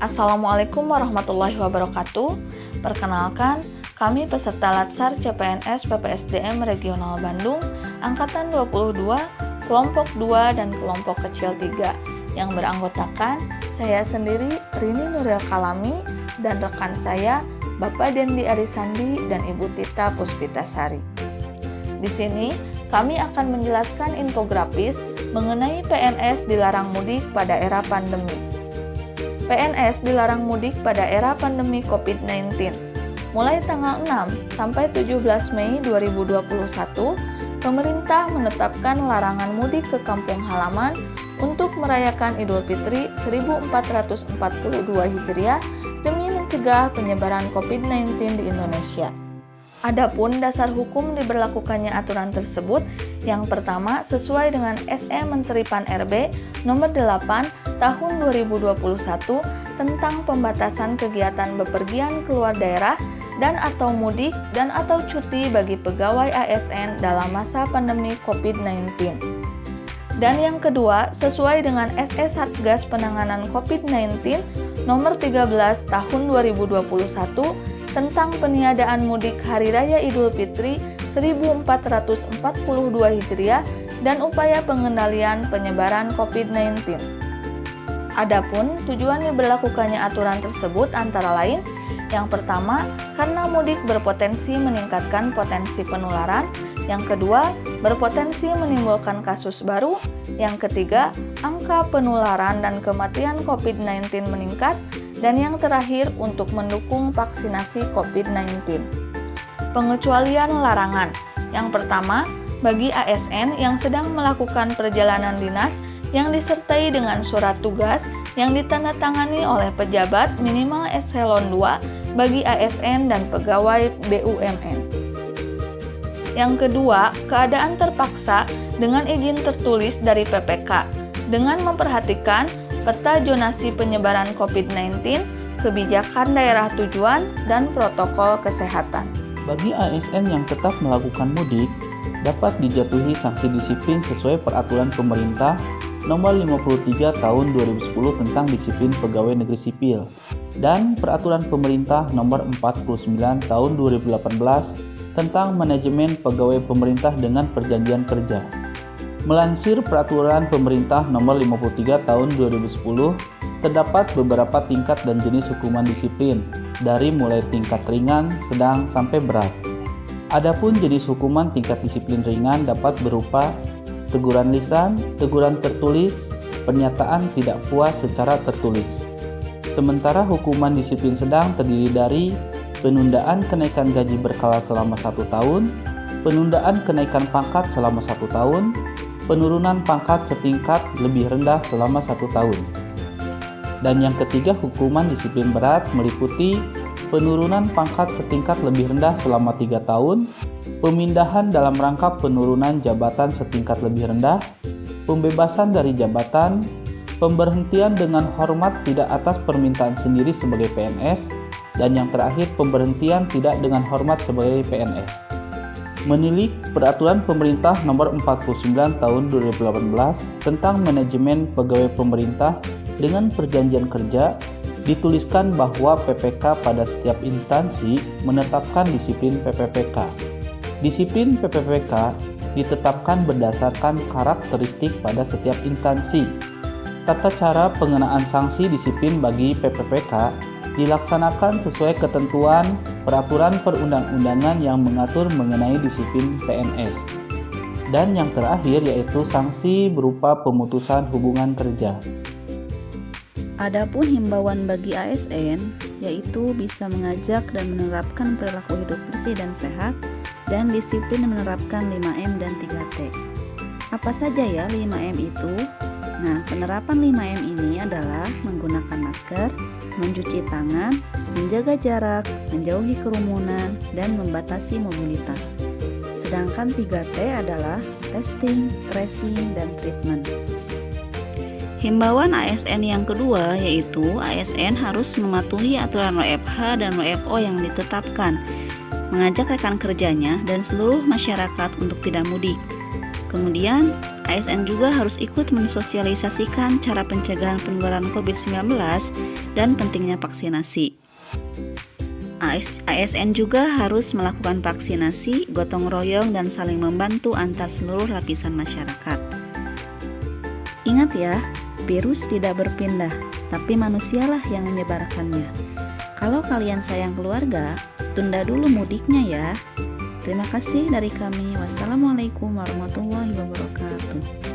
Assalamualaikum warahmatullahi wabarakatuh. Perkenalkan, kami peserta Latsar CPNS PPSDM Regional Bandung, Angkatan 22, Kelompok 2 dan Kelompok Kecil 3, yang beranggotakan saya sendiri, Rini Nuril Kalami, dan rekan saya, Bapak Dendi Arisandi dan Ibu Tita Puspitasari. Di sini, kami akan menjelaskan infografis mengenai PNS dilarang mudik pada era pandemi. PNS dilarang mudik pada era pandemi COVID-19. Mulai tanggal 6 sampai 17 Mei 2021, pemerintah menetapkan larangan mudik ke kampung halaman untuk merayakan Idul Fitri 1442 Hijriah demi mencegah penyebaran COVID-19 di Indonesia. Adapun dasar hukum diberlakukannya aturan tersebut, yang pertama sesuai dengan SE Menteri Pan-RB nomor 8 tahun 2021 tentang pembatasan kegiatan bepergian keluar daerah dan atau mudik dan atau cuti bagi pegawai ASN dalam masa pandemi COVID-19. Dan yang kedua, sesuai dengan SE Satgas Penanganan COVID-19 nomor 13 tahun 2021 tentang peniadaan mudik Hari Raya Idul Fitri 1442 Hijriah dan upaya pengendalian penyebaran COVID-19. Adapun tujuan diberlakukannya aturan tersebut antara lain, yang pertama, karena mudik berpotensi meningkatkan potensi penularan, yang kedua, berpotensi menimbulkan kasus baru, yang ketiga, angka penularan dan kematian COVID-19 meningkat, dan yang terakhir untuk mendukung vaksinasi COVID-19. Pengecualian larangan. Yang pertama, bagi ASN yang sedang melakukan perjalanan dinas yang disertai dengan surat tugas yang ditandatangani oleh pejabat minimal eselon 2 bagi ASN dan pegawai BUMN. Yang kedua, keadaan terpaksa dengan izin tertulis dari PPK dengan memperhatikan peta zonasi penyebaran COVID-19, kebijakan daerah tujuan, dan protokol kesehatan. Bagi ASN yang tetap melakukan mudik, dapat dijatuhi sanksi disiplin sesuai peraturan pemerintah nomor 53 tahun 2010 tentang disiplin pegawai negeri sipil dan peraturan pemerintah nomor 49 tahun 2018 tentang manajemen pegawai pemerintah dengan perjanjian kerja. Melansir peraturan pemerintah nomor 53 tahun 2010, terdapat beberapa tingkat dan jenis hukuman disiplin, dari mulai tingkat ringan, sedang, sampai berat. Adapun jenis hukuman tingkat disiplin ringan dapat berupa teguran lisan, teguran tertulis, pernyataan tidak puas secara tertulis. Sementara hukuman disiplin sedang terdiri dari penundaan kenaikan gaji berkala selama 1 tahun, penundaan kenaikan pangkat selama 1 tahun, penurunan pangkat setingkat lebih rendah selama 1 tahun. Dan yang ketiga, hukuman disiplin berat meliputi penurunan pangkat setingkat lebih rendah selama 3 tahun, pemindahan dalam rangka penurunan jabatan setingkat lebih rendah, pembebasan dari jabatan, pemberhentian dengan hormat tidak atas permintaan sendiri sebagai PNS, dan yang terakhir pemberhentian tidak dengan hormat sebagai PNS. Menilik peraturan pemerintah nomor 49 tahun 2018 tentang manajemen pegawai pemerintah dengan perjanjian kerja, dituliskan bahwa PPK pada setiap instansi menetapkan disiplin PPPK. Disiplin PPPK ditetapkan berdasarkan karakteristik pada setiap instansi. Tata cara pengenaan sanksi disiplin bagi PPPK dilaksanakan sesuai ketentuan peraturan perundang-undangan yang mengatur mengenai disiplin PNS. Dan yang terakhir yaitu sanksi berupa pemutusan hubungan kerja. Adapun himbauan bagi ASN yaitu bisa mengajak dan menerapkan perilaku hidup bersih dan sehat dan disiplin menerapkan 5M dan 3T. Apa saja ya 5M itu? Nah, penerapan 5M ini adalah menggunakan masker, mencuci tangan, menjaga jarak, menjauhi kerumunan, dan membatasi mobilitas. Sedangkan 3T adalah testing, tracing, dan treatment. Himbauan ASN yang kedua yaitu ASN harus mematuhi aturan WFH dan WFO yang ditetapkan, mengajak rekan kerjanya dan seluruh masyarakat untuk tidak mudik. Kemudian, ASN juga harus ikut mensosialisasikan cara pencegahan penularan COVID-19 dan pentingnya vaksinasi. ASN juga harus melakukan vaksinasi, gotong royong, dan saling membantu antar seluruh lapisan masyarakat. Ingat ya, virus tidak berpindah, tapi manusialah yang menyebarkannya. Kalau kalian sayang keluarga, tunda dulu mudiknya ya. Terima kasih dari kami. Wassalamualaikum warahmatullahi wabarakatuh.